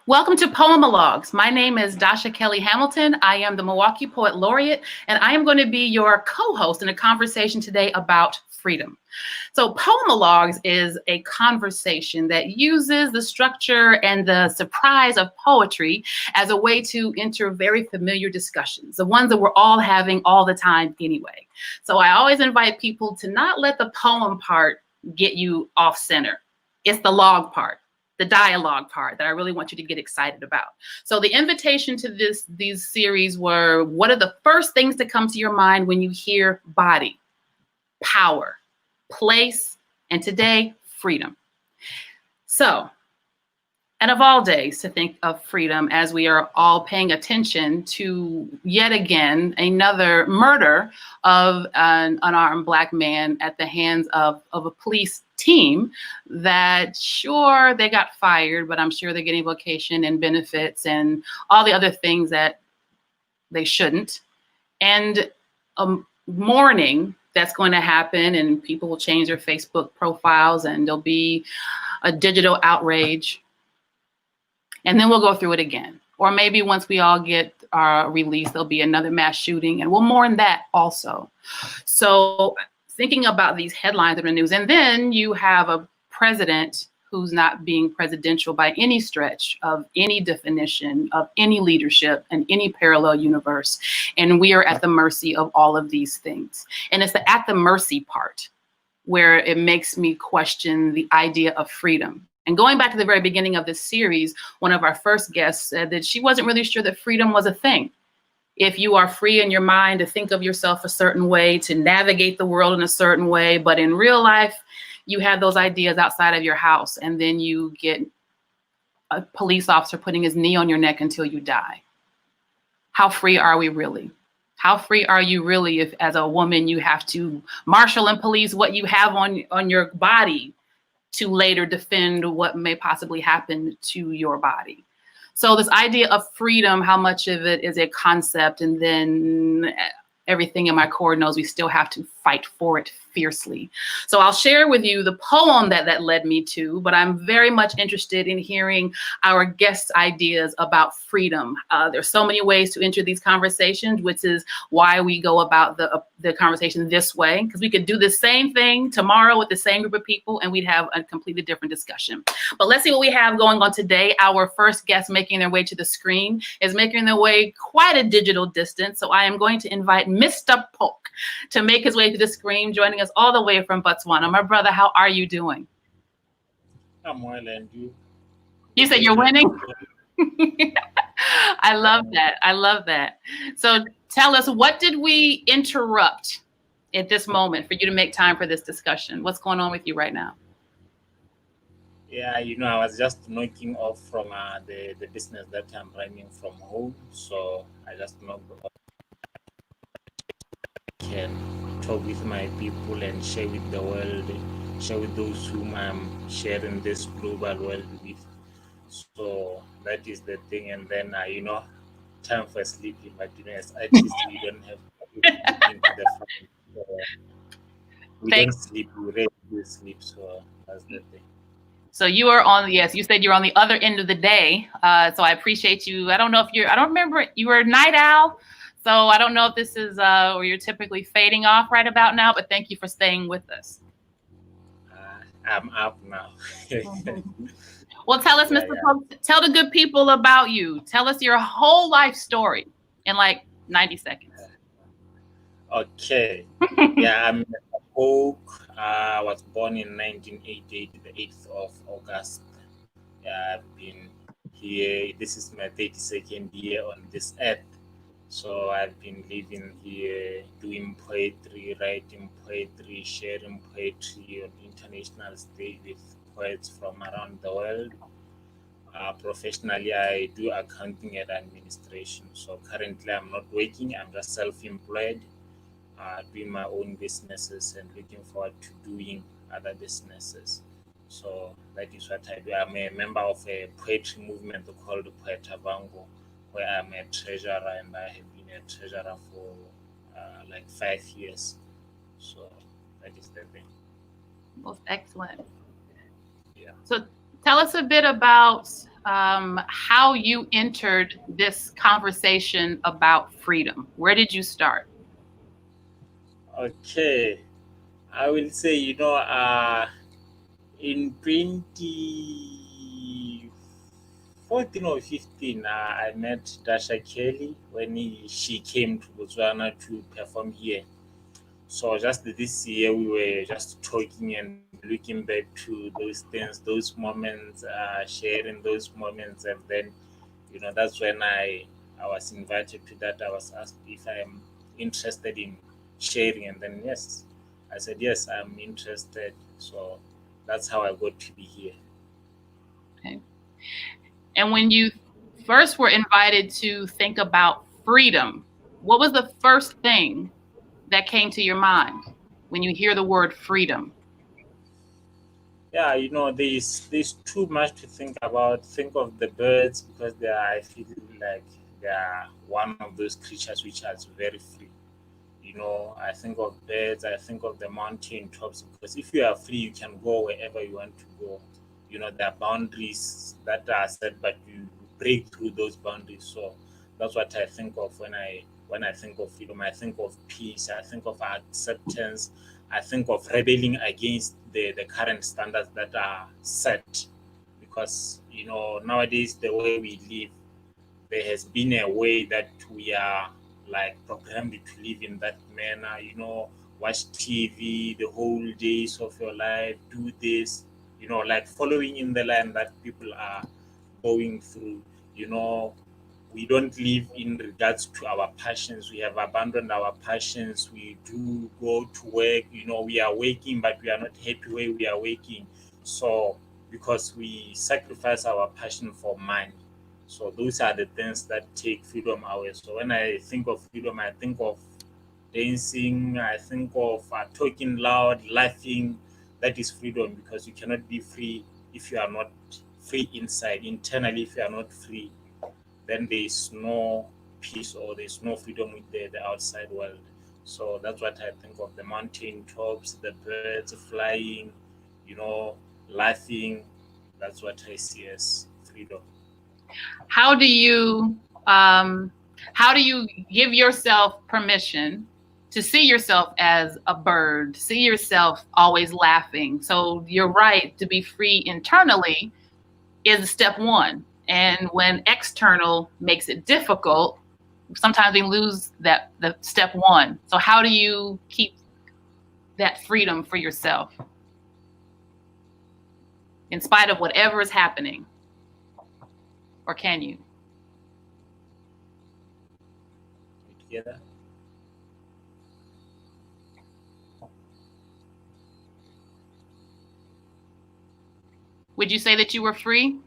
Welcome to Poemalogues. My name is Dasha Kelly Hamilton. I am the Milwaukee Poet Laureate, and I am going to be your co-host in a conversation today about freedom. So Poemalogues is a conversation that uses the structure and the surprise of poetry as a way to enter very familiar discussions, the ones that we're all having all the time anyway. So I always invite people to not let the poem part get you off center. It's the log part, the dialogue part that I really want you to get excited about. So the invitation to these series were, what are the first things that come to your mind when you hear body, power, place, and today, freedom. So, and of all days to think of freedom as we are all paying attention to yet again another murder of an unarmed Black man at the hands of a police team that, sure, they got fired, but I'm sure they're getting vacation and benefits and all the other things that they shouldn't. And mourning that's going to happen, and people will change their Facebook profiles and there'll be a digital outrage. And then we'll go through it again. Or maybe once we all get our release, there'll be another mass shooting and we'll mourn that also. So thinking about these headlines in the news, and then you have a president who's not being presidential by any stretch of any definition of any leadership in any parallel universe. And we are at the mercy of all of these things. And it's the at the mercy part where it makes me question the idea of freedom. And going back to the very beginning of this series, one of our first guests said that she wasn't really sure that freedom was a thing. If you are free in your mind to think of yourself a certain way, to navigate the world in a certain way, but in real life, you have those ideas outside of your house, and then you get a police officer putting his knee on your neck until you die. How free are we really? How free are you really if, as a woman, you have to marshal and police what you have on your body to later defend what may possibly happen to your body? So this idea of freedom, how much of it is a concept, and then everything in my core knows we still have to fight for it fiercely. So I'll share with you the poem that led me to, but I'm very much interested in hearing our guests' ideas about freedom. There's so many ways to enter these conversations, which is why we go about the conversation this way, because we could do the same thing tomorrow with the same group of people and we'd have a completely different discussion. But let's see what we have going on today. Our first guest making their way to the screen is making their way quite a digital distance. So I am going to invite MistaPoke to make his way to the screen, joining us all the way from Botswana. My brother, how are you doing? I'm well, and you? You said you're winning? I love that. I love that. So tell us, what did we interrupt at this moment for you to make time for this discussion? What's going on with you right now? Yeah, I was just knocking off from the business that I'm running from home. So I just knocked off. Can talk with my people and share with the world, share with those whom I'm sharing this global world with. So that is the thing. And then, time for sleeping. But, as artists, we don't have into the front. So we don't sleep, we rarely sleep. So that's the thing. So you are on, yes, you said you're on the other end of the day. So I appreciate you. I don't know if I don't remember, you were a night owl. So I don't know if this is where you're typically fading off right about now, but thank you for staying with us. I'm up now. Well, tell us, Mr. Pope, tell the good people about you. Tell us your whole life story in like 90 seconds. Okay. Yeah, I'm Mr. Poke. I was born in 1988, the 8th of August. I've been here. This is my 32nd year on this earth. So I've been living here, doing poetry, writing poetry, sharing poetry on international stage with poets from around the world. Professionally, I do accounting and administration. So currently, I'm not working. I'm just self-employed, doing my own businesses and looking forward to doing other businesses. So that is what I do. I'm a member of a poetry movement called Poetavango, where I'm a treasurer, and I have been a treasurer for like 5 years. So that is the thing. Most excellent. Yeah. So tell us a bit about how you entered this conversation about freedom. Where did you start? Okay, I will say, in 2014 or 15, I met Dasha Kelly when she came to Botswana to perform here. So just this year, we were just talking and looking back to those things, those moments, sharing those moments, and then, that's when I was invited to that. I was asked if I am interested in sharing, and then yes, I said yes, I'm interested. So that's how I got to be here. Okay. And when you first were invited to think about freedom, what was the first thing that came to your mind when you hear the word freedom? Yeah, there's too much to think about. Think of the birds because I feel like they are one of those creatures which are very free. I think of birds, I think of the mountain tops because if you are free, you can go wherever you want to go. There are boundaries that are set, but you break through those boundaries. So that's what I think of when I think of freedom. I think of peace. I think of acceptance. I think of rebelling against the current standards that are set. Because nowadays the way we live, there has been a way that we are like programmed to live in that manner, watch TV the whole days of your life, do this, like following in the line that people are going through, you know, we don't live in regards to our passions. We have abandoned our passions. We do go to work, we are working, but we are not happy where we are working. So, because we sacrifice our passion for money. So, those are the things that take freedom away. So, when I think of freedom, I think of dancing, I think of talking loud, laughing. That is freedom because you cannot be free if you are not free inside. Internally, if you are not free, then there is no peace or there is no freedom with the outside world. So that's what I think of the mountain tops, the birds flying, you know, laughing. That's what I see as freedom. How do you um, how do you give yourself permission to see yourself as a bird, see yourself always laughing? So you're right, to be free internally is step one. And when external makes it difficult, sometimes we lose the step one. So how do you keep that freedom for yourself in spite of whatever is happening? Or can you? Together. Would you say that you were free?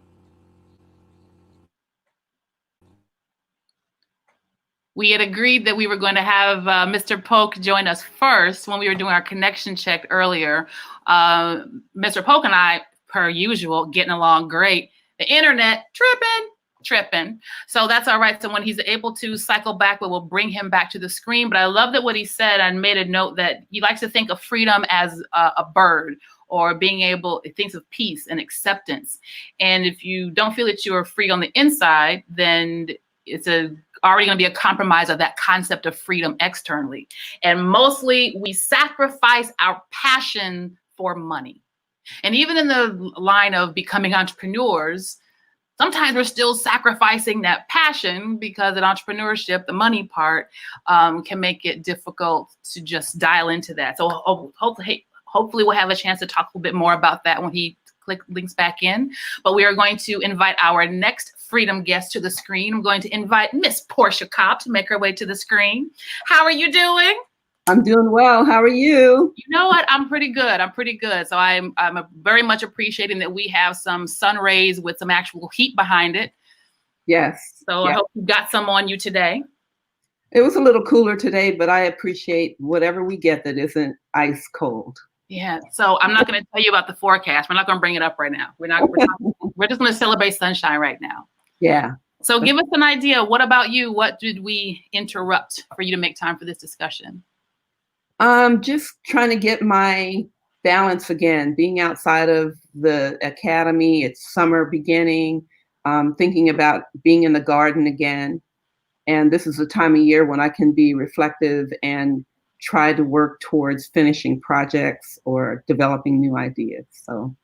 We had agreed that we were going to have MistaPoke join us first when we were doing our connection check earlier. Mr. Poke and I, per usual, getting along great. The internet tripping. So that's all right. So when he's able to cycle back, we'll bring him back to the screen. But I love that what he said and made a note that he likes to think of freedom as a bird, or being able, it thinks of peace and acceptance. And if you don't feel that you are free on the inside, then it's already going to be a compromise of that concept of freedom externally. And mostly we sacrifice our passion for money. And even in the line of becoming entrepreneurs, sometimes we're still sacrificing that passion because in entrepreneurship, the money part can make it difficult to just dial into that. So hopefully we'll have a chance to talk a little bit more about that when he links back in. But we are going to invite our next freedom guest to the screen. I'm going to invite Miss Portia Cobb to make her way to the screen. How are you doing? I'm doing well. How are you? You know what? I'm pretty good. So I'm very much appreciating that we have some sun rays with some actual heat behind it. Yes. So I hope you got some on you today. It was a little cooler today, but I appreciate whatever we get that isn't ice cold. Yeah. So I'm not going to tell you about the forecast. We're not going to bring it up right now. We're just going to celebrate sunshine right now. Yeah. So give us an idea. What about you? What did we interrupt for you to make time for this discussion? Just trying to get my balance again, being outside of the academy. It's summer beginning. thinking about being in the garden again. And this is the time of year when I can be reflective and try to work towards finishing projects or developing new ideas. So.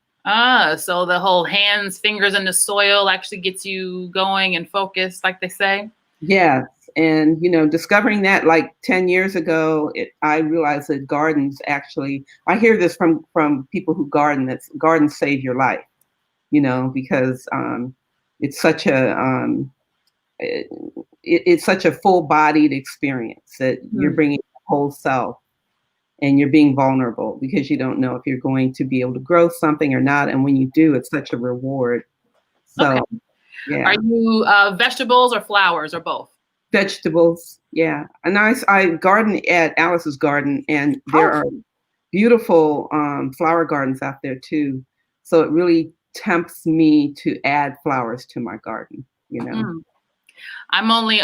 So the whole hands, fingers in the soil actually gets you going and focused, like they say? Yes. And, you know, discovering that like 10 years ago, I realized that gardens actually, I hear this from people who garden, that gardens save your life, you know, because it's such a, it's such a full-bodied experience that you're bringing the whole self and you're being vulnerable because you don't know if you're going to be able to grow something or not. And when you do, it's such a reward. So, okay. Yeah. Are you vegetables or flowers or both? Vegetables, yeah. And I garden at Alice's Garden, and there are beautiful flower gardens out there too. So it really tempts me to add flowers to my garden, you know. I'm only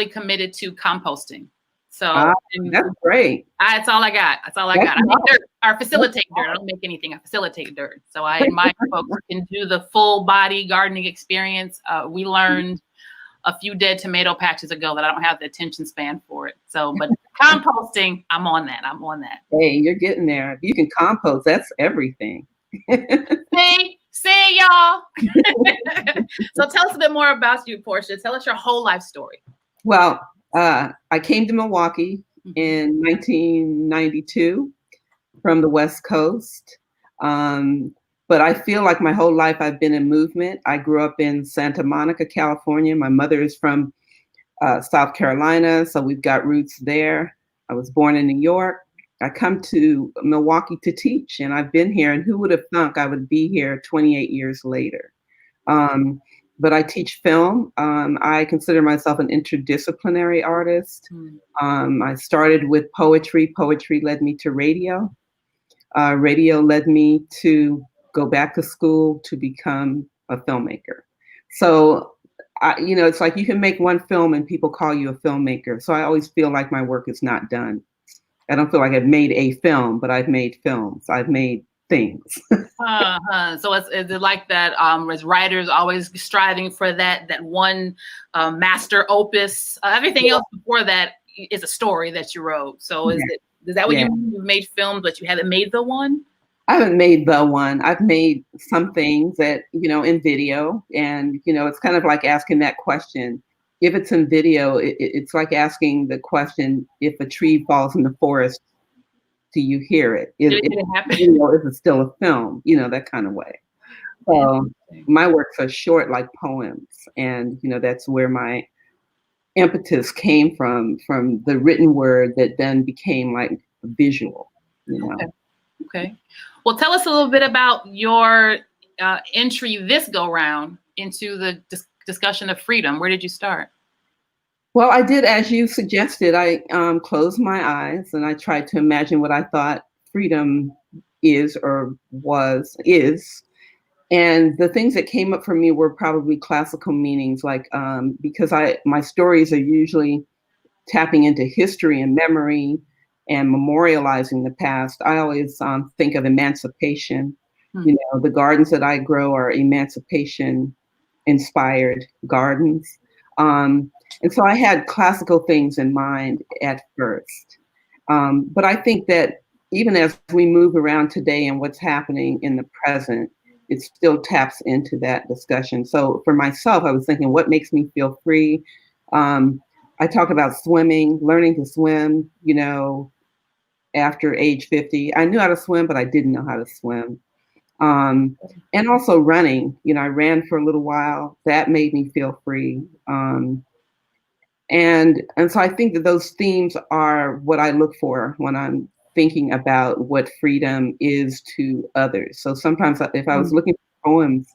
committed to composting. So that's great. That's all I got. That's all I got. I make dirt or facilitate dirt. I don't make anything. I facilitate dirt. So my folks can do the full body gardening experience. We learned a few dead tomato patches ago that I don't have the attention span for it. So, but composting, I'm on that. Hey, you're getting there. If you can compost, that's everything. See y'all. So tell us a bit more about you, Portia. Tell us your whole life story. Well, I came to Milwaukee in 1992 from the West Coast. But I feel like my whole life I've been in movement. I grew up in Santa Monica, California. My mother is from South Carolina, so we've got roots there. I was born in New York. I come to Milwaukee to teach, and I've been here, and who would have thunk I would be here 28 years later? But I teach film. I consider myself an interdisciplinary artist. I started with poetry. Poetry led me to radio. Radio led me to go back to school to become a filmmaker. So, you know, it's like you can make one film and people call you a filmmaker. So I always feel like my work is not done. I don't feel like I've made a film, but I've made films. I've made things. So is it like that? As writers, always striving for that one master opus. Everything else before that is a story that you wrote. So is that what you mean? You've made films, but you haven't made the one? I haven't made the one. I've made some things that, you know, in video, and, you know, it's kind of like asking that question. If it's in video, it's like asking the question, if a tree falls in the forest, do you hear it? Is it still a film? You know, that kind of way. So my works are short, like poems. And, you know, that's where my impetus came from the written word that then became like visual, you know. Okay. Well, tell us a little bit about your entry this go round into the discussion of freedom. Where did you start? Well, I did, as you suggested, I closed my eyes and I tried to imagine what I thought freedom is. And the things that came up for me were probably classical meanings, like because my stories are usually tapping into history and memory and memorializing the past. I always think of emancipation. You know, the gardens that I grow are emancipation-inspired gardens. And so I had classical things in mind at first. But I think that even as we move around today and what's happening in the present, it still taps into that discussion. So for myself, I was thinking, what makes me feel free? I talk about swimming, learning to swim, you know, after age 50. I knew how to swim, but I didn't know how to swim. And also running, you know, I ran for a little while. That made me feel free. And so I think that those themes are what I look for when I'm thinking about what freedom is to others. So sometimes if I was looking for poems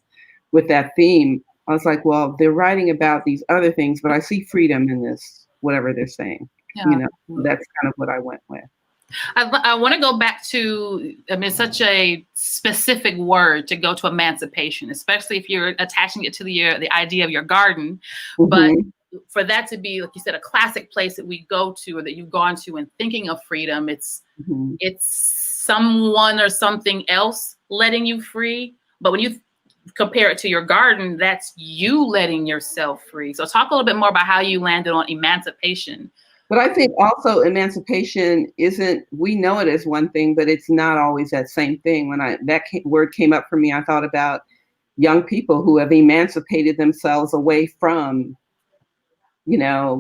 with that theme, I was like, well, they're writing about these other things, but I see freedom in this, whatever they're saying. You know, that's kind of what I went with. I want to go back to, I mean, such a specific word to go to emancipation, especially if you're attaching it to the idea of your garden. But for that to be, like you said, a classic place that we go to or that you've gone to and thinking of freedom, it's someone or something else letting you free. But when you compare it to your garden, that's you letting yourself free. So talk a little bit more about how you landed on emancipation. But I think also emancipation isn't, we know it as one thing, but it's not always that same thing. When word came up for me, I thought about young people who have emancipated themselves away from,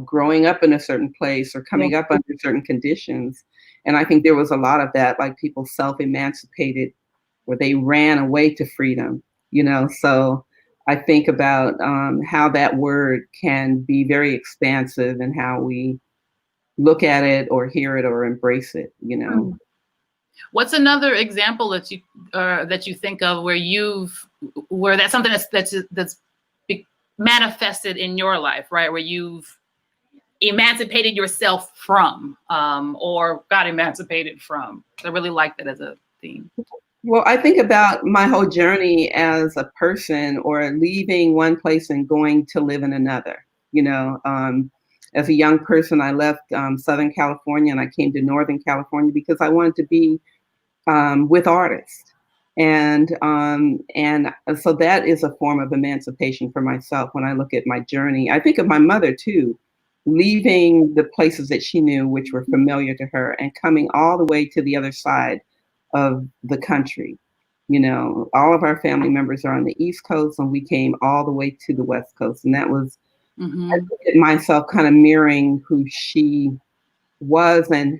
growing up in a certain place or coming up under certain conditions. And I think there was a lot of that, like people self-emancipated or they ran away to freedom, So I think about how that word can be very expansive and how we look at it or hear it or embrace it, What's another example that you think of where that's something that's manifested in your life, right? Where you've emancipated yourself from, or got emancipated from. I really like that as a theme. Well, I think about my whole journey as a person, or leaving one place and going to live in another. As a young person, I left Southern California and I came to Northern California because I wanted to be with artists. And so that is a form of emancipation for myself when I look at my journey. I think of my mother too, leaving the places that she knew, which were familiar to her, and coming all the way to the other side of the country. All of our family members are on the East Coast, and we came all the way to the West Coast. And that was, I look at myself kind of mirroring who she was and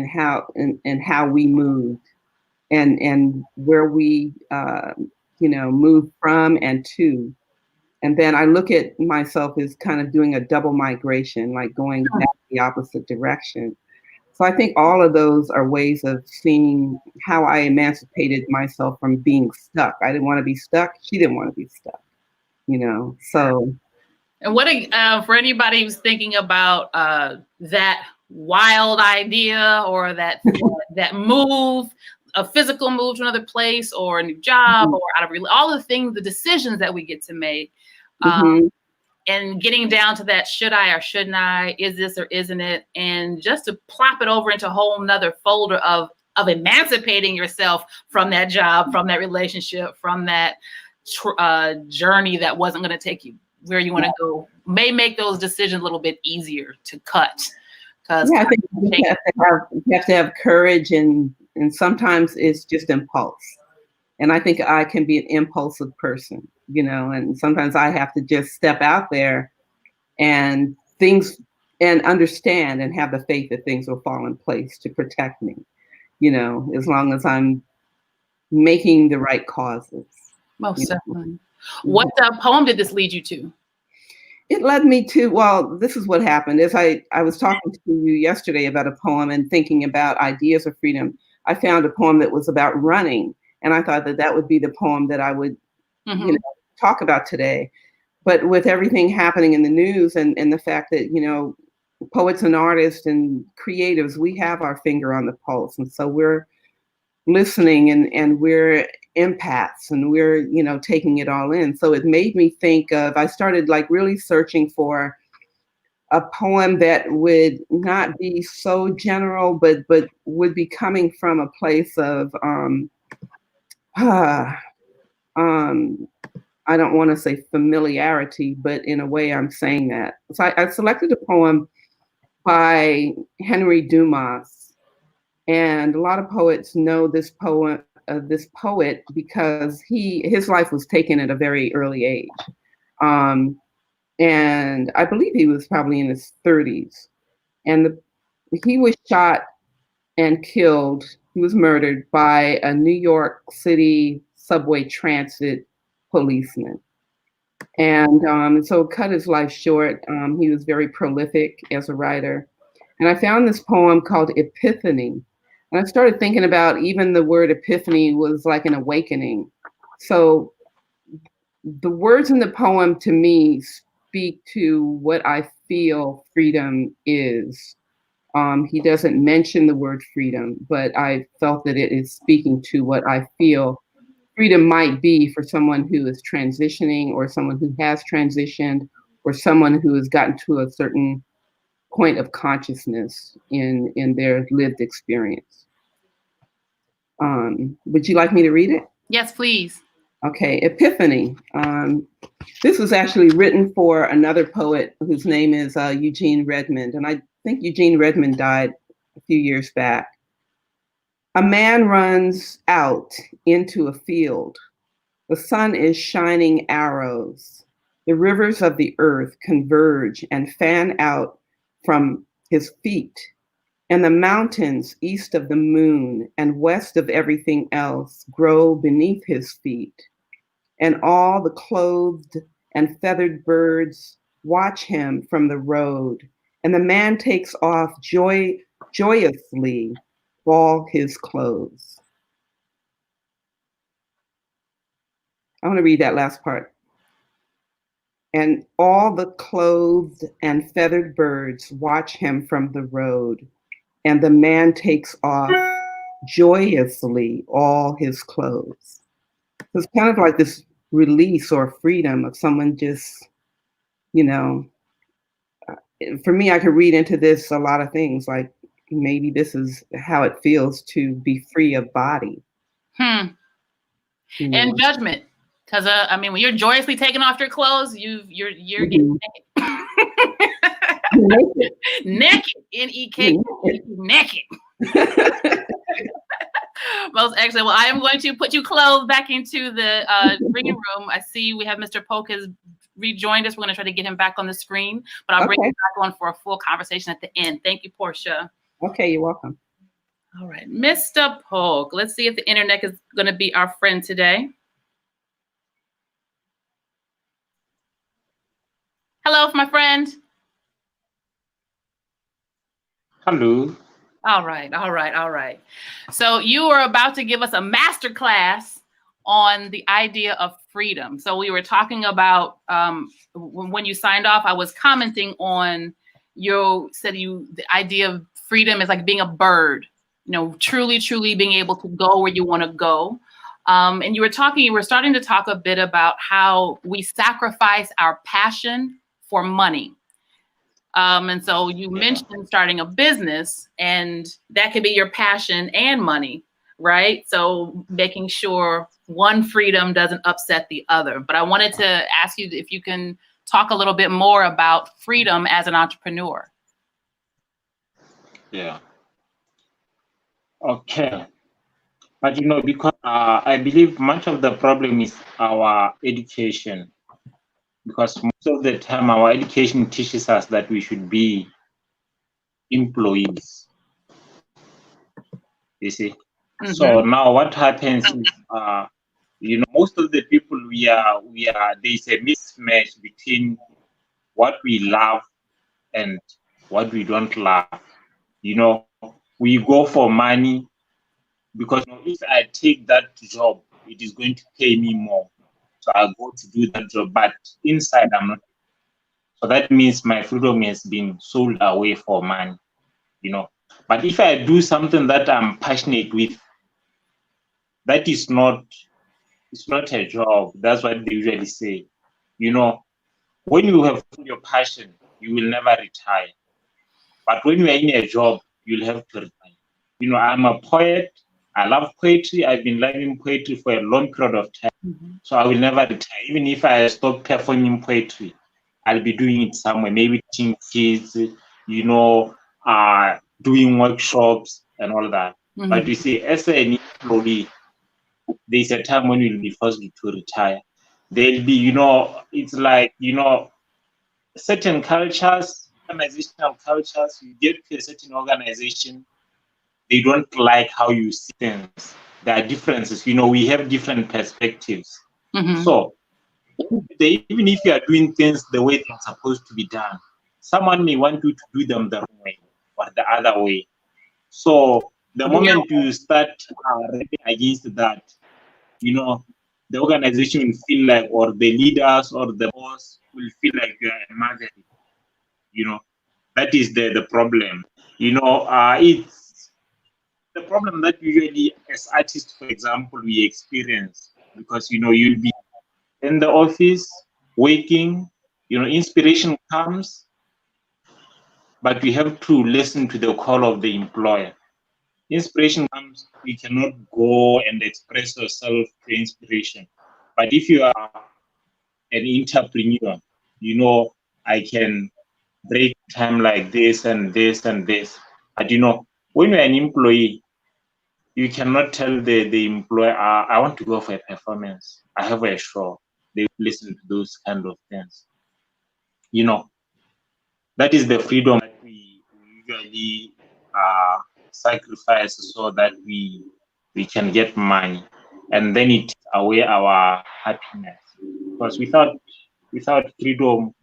how we moved and where we, moved from and to. And then I look at myself as kind of doing a double migration, like going back the opposite direction. So I think all of those are ways of seeing how I emancipated myself from being stuck. I didn't want to be stuck. She didn't want to be stuck, so. And what, for anybody who's thinking about that wild idea or that move, a physical move to another place or a new job or out of all the things, the decisions that we get to make, and getting down to that, should I or shouldn't I, is this or isn't it? And just to plop it over into a whole nother folder of emancipating yourself from that job, from that relationship, from that journey that wasn't going to take you where you want to go, may make those decisions a little bit easier to cut. Because I think you have to have courage, and sometimes it's just impulse. And I think I can be an impulsive person, and sometimes I have to just step out there and understand and have the faith that things will fall in place to protect me, as long as I'm making the right causes. Most certainly. What poem did this lead you to? It led me to, well, this is what happened. As I was talking to you yesterday about a poem and thinking about ideas of freedom, I found a poem that was about running. And I thought that would be the poem that I would talk about today. But with everything happening in the news and the fact that, poets and artists and creatives, we have our finger on the pulse. And so we're listening and we're empaths and we're, taking it all in. So it made me think of, I started like really searching for a poem that would not be so general, but would be coming from a place of, I don't want to say familiarity, but in a way I'm saying that. So I selected a poem by Henry Dumas. And a lot of poets know this poet because his life was taken at a very early age. And I believe he was probably in his 30s. And he was shot and killed. He was murdered by a New York City subway transit policeman. And so it cut his life short. He was very prolific as a writer. And I found this poem called Epiphany. And I started thinking about even the word epiphany was like an awakening. So the words in the poem to me speak to what I feel freedom is. He doesn't mention the word freedom, but I felt that it is speaking to what I feel freedom might be for someone who is transitioning or someone who has transitioned or someone who has gotten to a certain point of consciousness in their lived experience. Would you like me to read it? Yes, please. Okay, Epiphany. This was actually written for another poet whose name is Eugene Redmond, and I think Eugene Redmond died a few years back. A man runs out into a field. The sun is shining arrows. The rivers of the earth converge and fan out from his feet, and the mountains east of the moon and west of everything else grow beneath his feet. And all the clothed and feathered birds watch him from the road, and the man takes off joyously all his clothes. I want to read that last part. And all the clothed and feathered birds watch him from the road, and the man takes off joyously all his clothes. So it's kind of like this release or freedom of someone just, you know, for me, I could read into this a lot of things, like maybe this is how it feels to be free of body. You know? And judgment. Because I mean, when you're joyously taking off your clothes, you're getting naked. Naked. N-E-K. Naked. Most excellent. Well, I am going to put you clothed back into the green room. I see we have Mr. Poke has rejoined us. We're going to try to get him back on the screen, but I'll bring you back on for a full conversation at the end. Thank you, Portia. Okay, you're welcome. All right, Mr. Poke. Let's see if the internet is going to be our friend today. Hello, my friend. Hello. All right. So you were about to give us a master class on the idea of freedom. So we were talking about when you signed off, I was commenting on the idea of freedom is like being a bird, you know, truly being able to go where you want to go. And you were starting to talk a bit about how we sacrifice our passion for money. And so you mentioned starting a business, and that could be your passion and money, right? So making sure one freedom doesn't upset the other. But I wanted to ask you if you can talk a little bit more about freedom as an entrepreneur. Yeah. Okay. But you know, because I believe much of the problem is our education. Because most of the time our education teaches us that we should be employees. You see? Mm-hmm. So now what happens is, you know, most of the people there's a mismatch between what we love and what we don't love. You know, we go for money because if I take that job, it is going to pay me more. So I'll go to do that job, but inside I'm not. So that means my freedom has been sold away for money, you know. But if I do something that I'm passionate with, that is not, it's not a job. That's what they usually say. You know, when you have your passion, you will never retire. But when you are in a job, you'll have to retire. You know, I'm a poet. I love poetry. I've been loving poetry for a long period of time. Mm-hmm. So I will never retire. Even if I stop performing poetry, I'll be doing it somewhere, maybe teaching kids, you know, doing workshops and all that. Mm-hmm. But you see, as an employee, there's a time when you'll be forced to retire. There'll be, you know, it's like, you know, certain cultures, organizational cultures, you get to a certain organization, they don't like how you see things. There are differences. You know, we have different perspectives. Mm-hmm. So even if you are doing things the way they're supposed to be done, someone may want you to do them the wrong way or the other way. So the moment you start rebelling against that, you know, the organization will feel like, or the leaders or the boss will feel like you are a maverick. You know, that is the problem. You know, it's the problem that usually as artists, for example, we experience, because, you know, you'll be in the office working, you know, inspiration comes, but we have to listen to the call of the employer. Inspiration comes, you cannot go and express yourself to inspiration. But if you are an entrepreneur, you know, I can break time like this and this and this. But you know, when you're an employee, you cannot tell the employer, I want to go for a performance. I have a show. They listen to those kind of things. You know, that is the freedom that we usually sacrifice so that we can get money, and then it takes away our happiness. Because without freedom,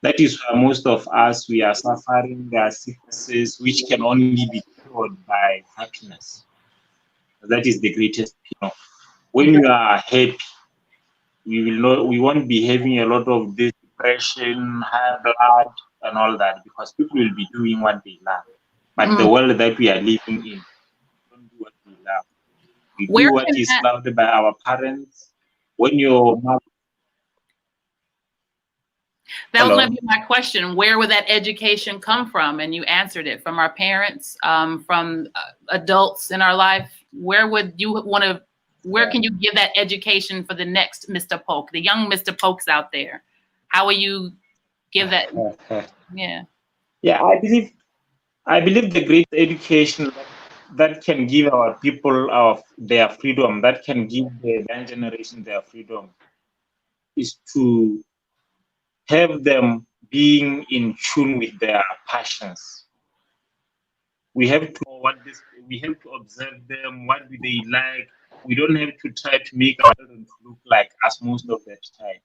that is why most of us, we are suffering the sicknesses which can only be cured by happiness. That is the greatest, you know. When you are happy, we won't be having a lot of this depression, high blood, and all that, because people will be doing what they love. But the world that we are living in, don't do what we love. We do what is loved by our parents. When your mother, that was going to be my question. Where would that education come from? And you answered it. From our parents, from adults in our life. Where would you want to? Where can you give that education for the next MistaPoke, the young MistaPokes out there? How will you give that? Yeah. Yeah, I believe the great education that can give our people their freedom, that can give the young generation their freedom, is to have them being in tune with their passions. We have to know we have to observe them. What do they like? We don't have to try to make our children look like us most of the time.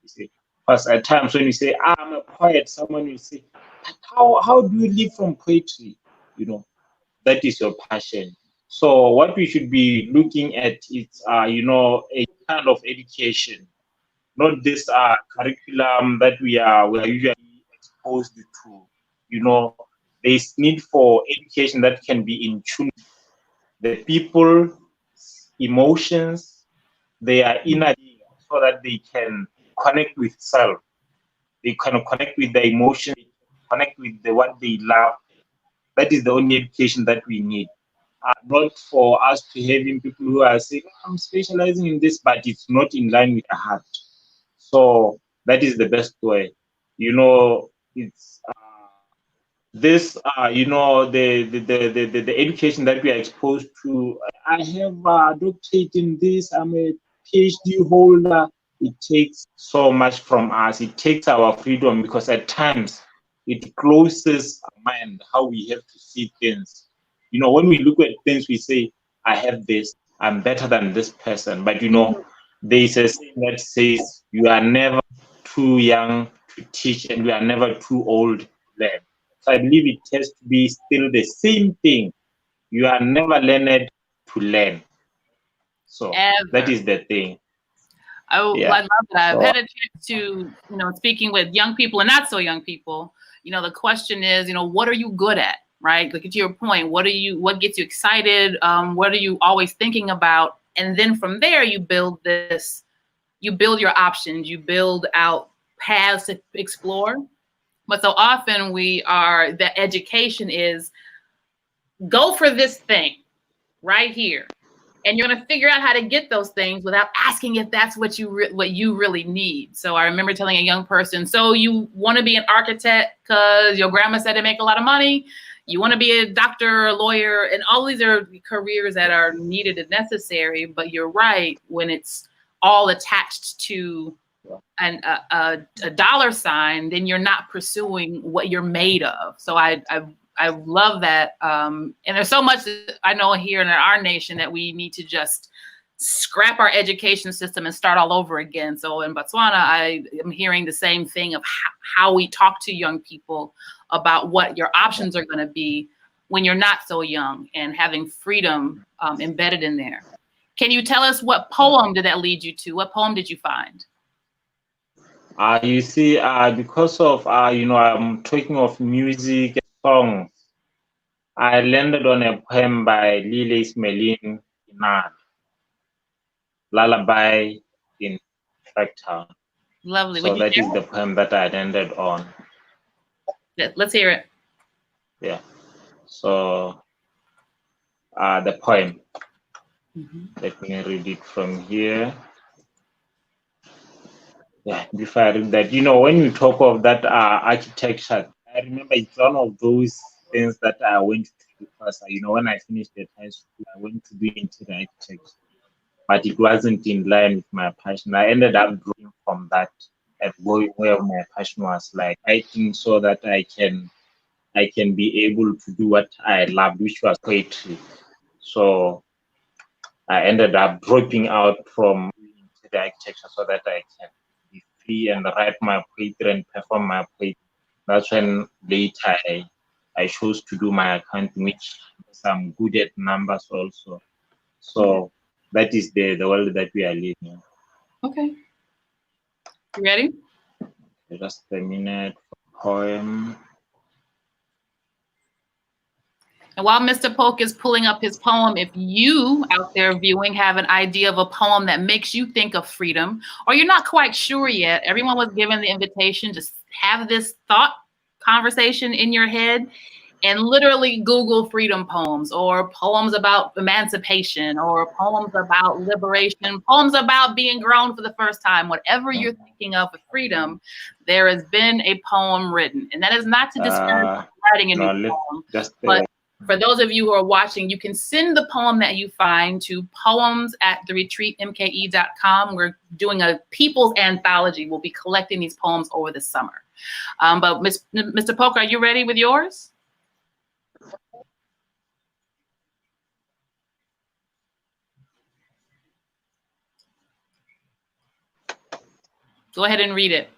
You see, because at times when you say, I'm a poet, someone will say, how do you live from poetry? You know, that is your passion. So what we should be looking at is, you know, a kind of education, not this curriculum that we are usually exposed to. You know, there is need for education that can be in tune with the people, emotions, their inner being, so that they can connect with self. They can connect with the emotion, connect with what they love. That is the only education that we need. Not for us to having people who are saying, I'm specializing in this, but it's not in line with the heart. So that is the best way. You know, it's this, you know, the education that we are exposed to. I have a doctorate in this, I'm a PhD holder. It takes so much from us. It takes our freedom, because at times it closes our mind, how we have to see things. You know, when we look at things, we say, I have this, I'm better than this person. But you know, there is a saying that says, you are never too young to teach, and you are never too old to learn. So I believe it has to be still the same thing. You are never learned to learn. So that is the thing. I love that. I've had a chance to, you know, speaking with young people and not so young people, you know, the question is, you know, what are you good at, right? Like, to your point, what gets you excited? What are you always thinking about? And then from there, you build your options, you build out paths to explore. But so often the education is, go for this thing right here. And you're going to figure out how to get those things without asking if that's what you really need. So I remember telling a young person, so you want to be an architect because your grandma said it make a lot of money. You want to be a doctor or a lawyer, and all these are careers that are needed and necessary. But you're right, when it's all attached to a dollar sign, then you're not pursuing what you're made of. So I love that. And there's so much that I know here in our nation that we need to just scrap our education system and start all over again. So in Botswana, I am hearing the same thing of how we talk to young people about what your options are going to be when you're not so young, and having freedom embedded in there. Can you tell us, what poem did that lead you to? What poem did you find? You see, because of, you know, I'm talking of music and songs, I landed on a poem by Lile Ismailin Inan, Lullaby in Fractal. Lovely. So that is the poem that I landed on. Let's hear it. Yeah. So the poem. Let me read it from here. Yeah, before I read that, when you talk of that architecture, I remember it's one of those things that I went to do first. When I finished at high school, I went to do interior architecture, but it wasn't in line with my passion. I ended up drawing from that and going where my passion was, like writing, so that I can be able to do what I loved, which was poetry. So I ended up dropping out from the architecture so that I can be free and write my poetry and perform my poetry. That's when later I chose to do my accounting, which I'm good at numbers also. So that is the world that we are living in. Okay. You ready? Just a minute for poem. And while MistaPoke is pulling up his poem, if you out there viewing have an idea of a poem that makes you think of freedom, or you're not quite sure yet, everyone was given the invitation to have this thought conversation in your head and literally Google freedom poems or poems about emancipation or poems about liberation, poems about being grown for the first time. Whatever you're thinking of with freedom, there has been a poem written. And that is not to discourage writing a new poem, but for those of you who are watching, you can send the poem that you find to poems@theretreatmke.com. We're doing a people's anthology. We'll be collecting these poems over the summer. But MistaPoke, are you ready with yours? Go ahead and read it.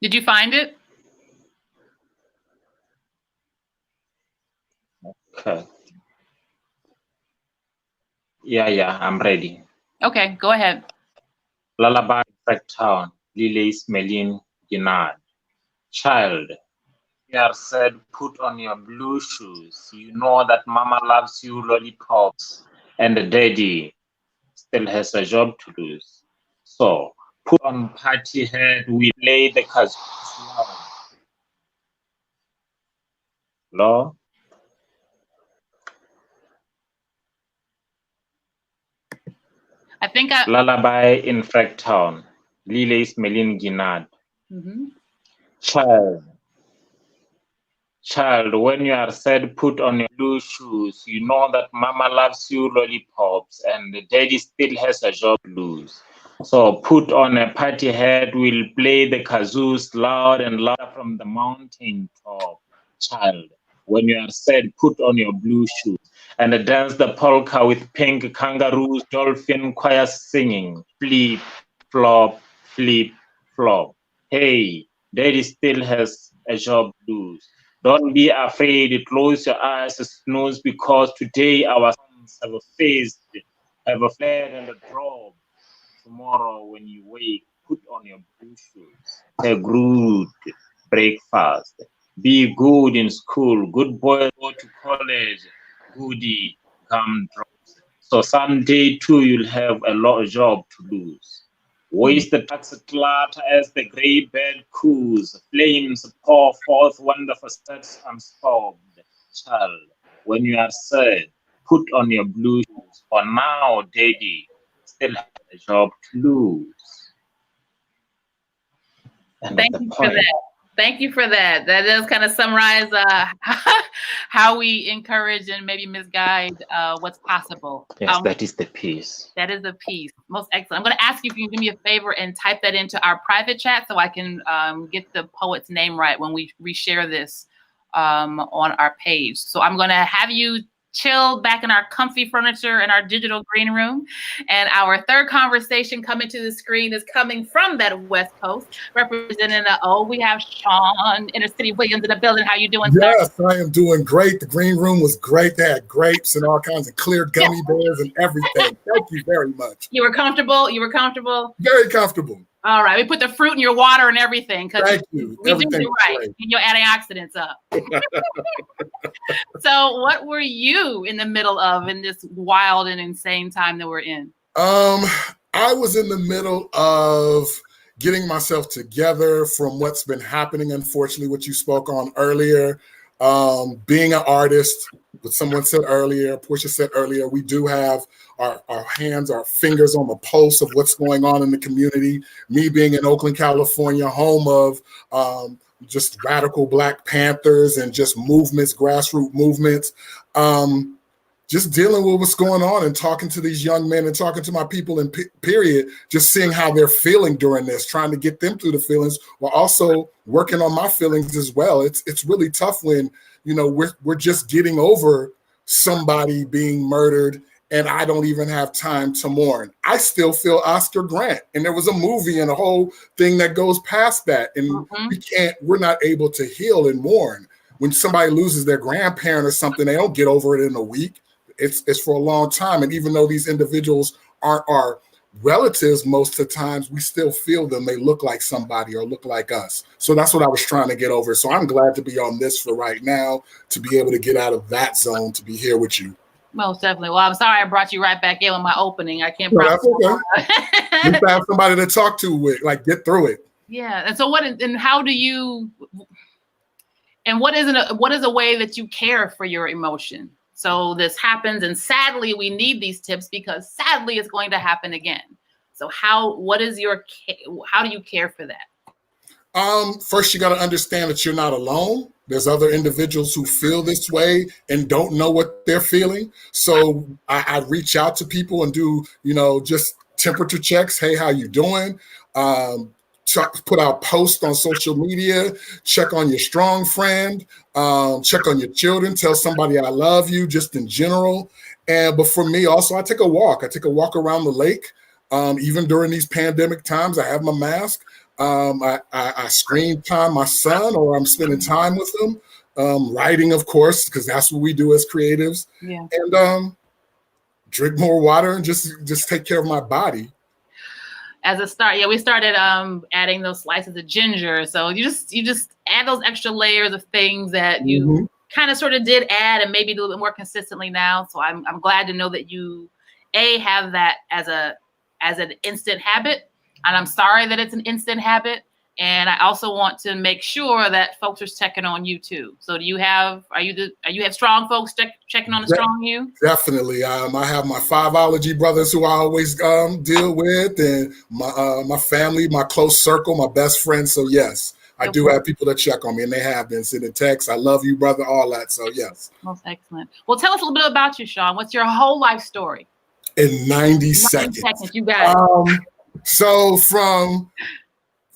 Did you find it? Okay. Yeah, I'm ready. Okay, go ahead. Lullaby Town, Lily Smelling Ginard. Child, you are said, put on your blue shoes. You know that mama loves you lollipops, and daddy still has a job to lose. So put on party head, we play the kazoo. Hello? I think Lullaby in Fractown, Lily Smelling Ginard. Child, when you are said, put on your blue shoes, you know that mama loves you lollipops and daddy still has a job to lose. So put on a party hat, we'll play the kazoos loud and loud from the mountain top. Child, when you are said, put on your blue shoes and dance the polka with pink kangaroos, dolphin choirs singing. Flip, flop, flip, flop. Hey, daddy still has a job to lose. Don't be afraid, close your eyes, snooze, because today our sons have a face, have a flag and a drop. Tomorrow when you wake, put on your blue shoes. A good breakfast. Be good in school. Good boy, go to college. Goody, come drops. So someday too you'll have a lot of job to lose. Waste the tax clout as the grey bed coos. Flames pour forth wonderful sets unstopped. Child, when you are sad, put on your blue shoes. For now, daddy still has a job to lose. Thank you for that. Thank you for that. That does kind of summarize how we encourage and maybe misguide what's possible. Yes, that is the piece. That is the piece. Most excellent. I'm going to ask you if you can do me a favor and type that into our private chat so I can get the poet's name right when we reshare this on our page. So I'm going to have you chill back in our comfy furniture in our digital green room. And our third conversation coming to the screen is coming from that West Coast, representing we have Shawn, Inner City Williams in the building. How you doing, sir? Yes, I am doing great. The green room was great. They had grapes and all kinds of clear gummy bears and everything. Thank you very much. You were comfortable? You were comfortable? Very comfortable. All right. We put the fruit in your water and everything. Thank you. We do it right. Get your antioxidants up. So what were you in the middle of in this wild and insane time that we're in? I was in the middle of getting myself together from what's been happening, unfortunately, what you spoke on earlier. Being an artist, what someone said earlier, Portia said earlier, we do have our hands, our fingers on the pulse of what's going on in the community. Me being in Oakland, California, home of just radical Black Panthers and just movements, grassroots movements. Just dealing with what's going on and talking to these young men and talking to my people in period, just seeing how they're feeling during this, trying to get them through the feelings while also working on my feelings as well. It's really tough when, you know, we're just getting over somebody being murdered and I don't even have time to mourn. I still feel Oscar Grant, and there was a movie and a whole thing that goes past that, and we're not able to heal and mourn. When somebody loses their grandparent or something, they don't get over it in a week. It's for a long time. And even though these individuals aren't our relatives, most of the times we still feel them. They look like somebody or look like us. So that's what I was trying to get over. So I'm glad to be on this for right now, to be able to get out of that zone, to be here with you. Most definitely. Well, I'm sorry I brought you right back in with my opening. I can't promise. That's okay. You have somebody to talk to with, like, get through it. Yeah. And so what is a way that you care for your emotion? So this happens, and sadly, we need these tips because sadly, it's going to happen again. So how do you care for that? First, you got to understand that you're not alone. There's other individuals who feel this way and don't know what they're feeling. So I reach out to people and do, just temperature checks. Hey, how you doing? Put out posts on social media, check on your strong friend, check on your children, tell somebody I love you, just in general. But for me also, I take a walk. I take a walk around the lake. Even during these pandemic times, I have my mask. I screen time my son, or I'm spending time with him, writing, of course, because that's what we do as creatives. Yeah. And drink more water and just take care of my body. As a start, we started adding those slices of ginger. So you just add those extra layers of things that you kind of sort of did add, and maybe do a little bit more consistently now. So I'm glad to know that you have that as an instant habit, and I'm sorry that it's an instant habit. And I also want to make sure that folks are checking on you too. So do you have strong folks checking on the strong you? Definitely. I have my 5-ology brothers who I always deal with, and my family, my close circle, my best friends. So yes, I do have people that check on me, and they have been sending texts. I love you, brother, all that. So yes. Most excellent. Well, tell us a little bit about you, Shawn. What's your whole life story? In 90 seconds. You got it. So from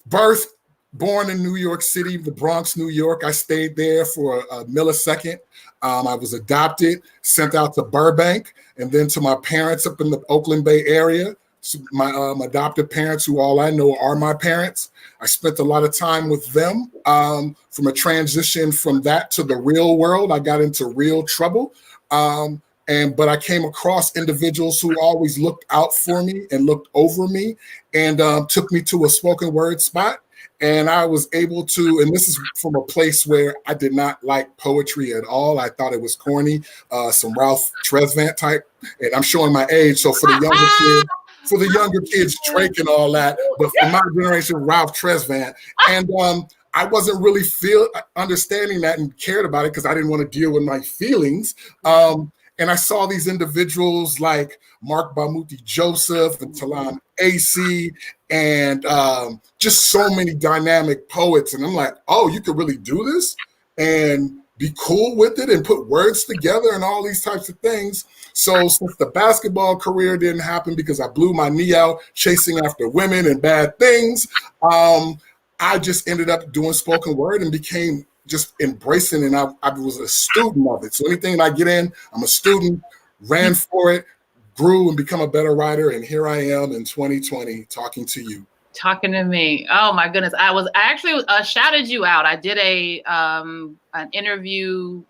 birth, born in New York City, the Bronx, New York. I stayed there for a millisecond. I was adopted, sent out to Burbank, and then to my parents up in the Oakland Bay area. So my adopted parents, who all I know are my parents. I spent a lot of time with them. From a transition from that to the real world, I got into real trouble. But I came across individuals who always looked out for me and looked over me, and took me to a spoken word spot. And I was able to, and this is from a place where I did not like poetry at all. I thought it was corny, some Ralph Tresvant type, and I'm showing my age. So for the younger kids, Drake and all that, but for my generation, Ralph Tresvant. And I wasn't really understanding that and cared about it because I didn't want to deal with my feelings. And I saw these individuals like Mark Bamuthi Joseph and Talam AC and just so many dynamic poets. And I'm like, oh, you could really do this and be cool with it and put words together and all these types of things. So since the basketball career didn't happen because I blew my knee out chasing after women and bad things, I just ended up doing spoken word and became just embracing, and I was a student of it. So anything I get in, I'm a student, ran for it, grew and become a better writer. And here I am in 2020 talking to you. Talking to me. Oh my goodness. I actually shouted you out. I did an interview,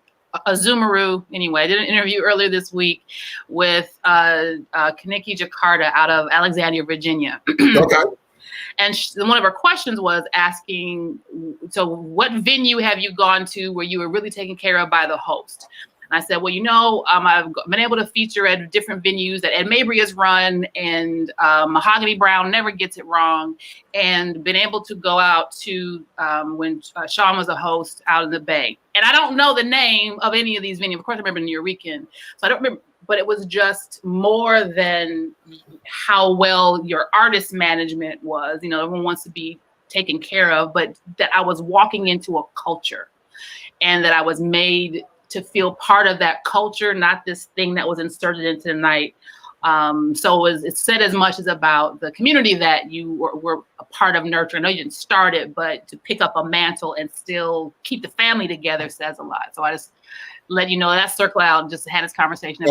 a Zoomaroo anyway. I did an interview earlier this week with Kaniki Jakarta out of Alexandria, Virginia. Okay. And one of her questions was asking, so what venue have you gone to where you were really taken care of by the host? And I said, well, you know, I've been able to feature at different venues that Ed Mabry has run, and Mahogany Brown never gets it wrong, and been able to go out to when Shawn was a host out in the Bay. And I don't know the name of any of these venues. Of course, I remember New Weekend. So I don't remember, but it was just more than how well your artist management was. You know, everyone wants to be taken care of, but that I was walking into a culture, and that I was made to feel part of that culture, not this thing that was inserted into the night. So it said as much as about the community that you were a part of nurturing. I know you didn't start it, but to pick up a mantle and still keep the family together says a lot. So I just let you know that circle out and just had this conversation.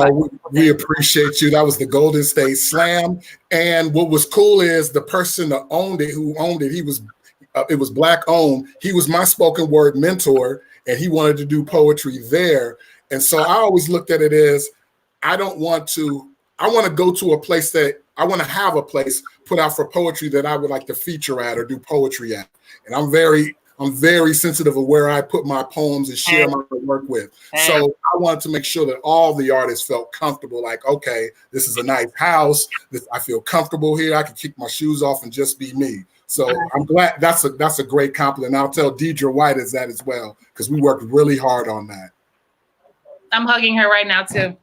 We appreciate you. That was the Golden State Slam. And what was cool is the person that owned it, it was Black owned. He was my spoken word mentor, and he wanted to do poetry there. And so I always looked at it as, I want to go to a place that I want to have a place put out for poetry that I would like to feature at or do poetry at. And I'm very sensitive of where I put my poems and share my work with. So I wanted to make sure that all the artists felt comfortable, like, okay, this is a nice house. I feel comfortable here. I can kick my shoes off and just be me. So I'm glad that's a great compliment. I'll tell Deidre White is that as well, because we worked really hard on that. I'm hugging her right now too.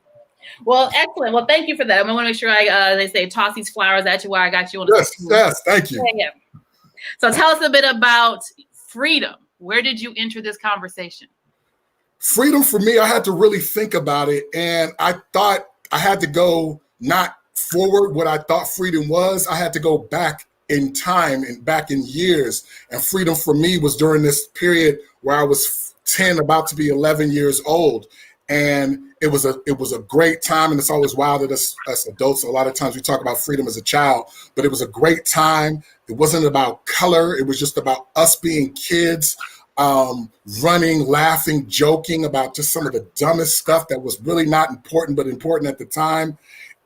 Well, excellent. Well, thank you for that. I want to make sure they say toss these flowers at you while I got you on the Yes, thank you. Yeah. So tell us a bit about freedom. Where did you enter this conversation? Freedom for me, I had to really think about it. And I thought I had to go not forward what I thought freedom was. I had to go back in time and back in years. And freedom for me was during this period where I was 10, about to be 11 years old. And it was a great time. And it's always wild at us adults. A lot of times we talk about freedom as a child, but it was a great time. It wasn't about color. It was just about us being kids, running, laughing, joking about just some of the dumbest stuff that was really not important, but important at the time.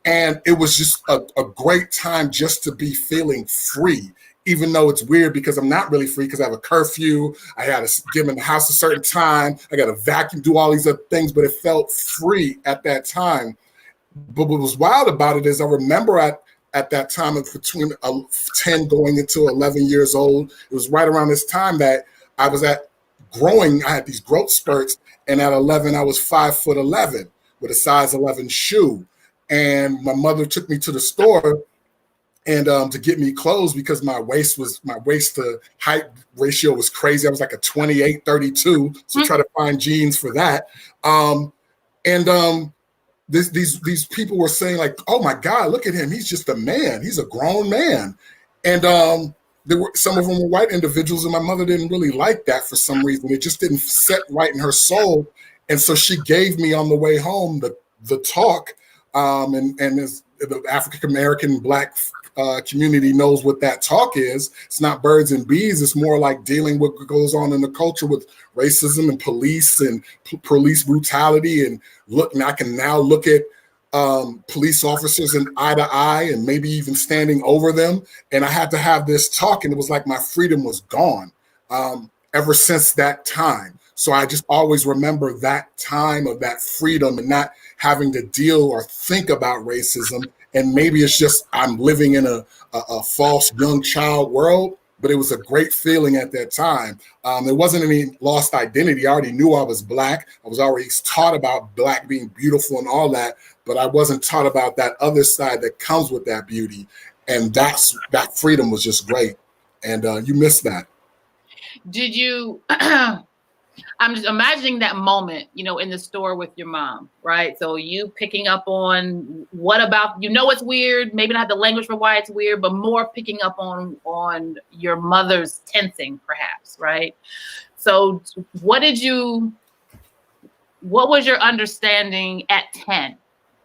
And it was just a great time just to be feeling free, even though it's weird because I'm not really free because I have a curfew. I had to get in the house a certain time. I got to vacuum, do all these other things, but it felt free at that time. But what was wild about it is I remember at that time of between 10 going into 11 years old, it was right around this time that I was growing. I had these growth spurts, and at 11, I was 5'11" with a size 11 shoe. And my mother took me to the store and to get me clothes because my waist to height ratio was crazy. I was like a 28-32, so try to find jeans for that. These people were saying like, "Oh my God, look at him! He's just a man. He's a grown man." And some of them were white individuals, and my mother didn't really like that for some reason. It just didn't set right in her soul, and so she gave me on the way home the talk. And as the African American Black community knows what that talk is. It's not birds and bees. It's more like dealing with what goes on in the culture with racism and police and police brutality. And I can now look at police officers in eye to eye and maybe even standing over them. And I had to have this talk, and it was like my freedom was gone ever since that time. So I just always remember that time of that freedom and not having to deal or think about racism. And maybe it's just I'm living in a false young child world, but it was a great feeling at that time. There wasn't any lost identity. I already knew I was Black. I was already taught about Black being beautiful and all that, but I wasn't taught about that other side that comes with that beauty. And that freedom was just great. And you missed that. Did you... I'm just imagining that moment, in the store with your mom, right? So you picking up on what about, it's weird, maybe not the language for why it's weird, but more picking up on your mother's tensing perhaps, right? So what was your understanding at 10,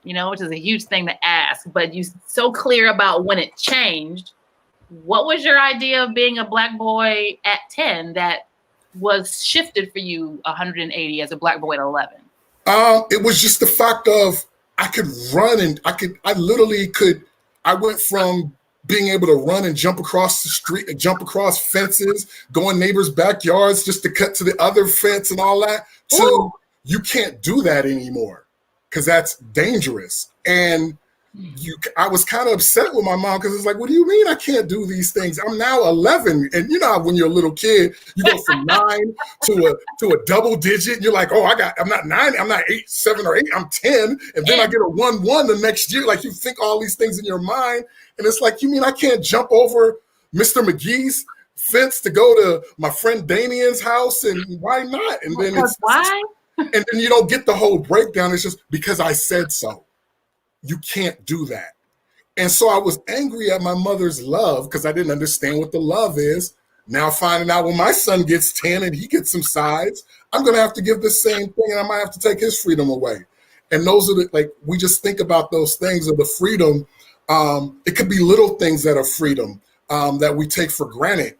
which is a huge thing to ask, but you so clear about when it changed. What was your idea of being a Black boy at 10 that was shifted for you 180 as a Black boy at 11? It was just the fact of I could run and I went from being able to run and jump across the street and jump across fences, go in neighbors' backyards just to cut to the other fence and all that, you can't do that anymore because that's dangerous. And I was kind of upset with my mom because it's like, what do you mean I can't do these things? I'm now 11. And you know, when you're a little kid, you go from 9 to a double digit. And you're like, oh, I'm not 9, I'm not 8, 7 or 8, I'm 10. And then I get a 1-1 the next year. Like, you think all these things in your mind. And it's like, you mean I can't jump over Mr. McGee's fence to go to my friend Damien's house? And why not? And then why? And then you don't get the whole breakdown. It's just because I said so. You can't do that. And so I was angry at my mother's love because I didn't understand what the love is. Now finding out when my son gets 10 and he gets some sides, I'm going to have to give the same thing, and I might have to take his freedom away. And those are we just think about those things of the freedom. It could be little things that are freedom that we take for granted.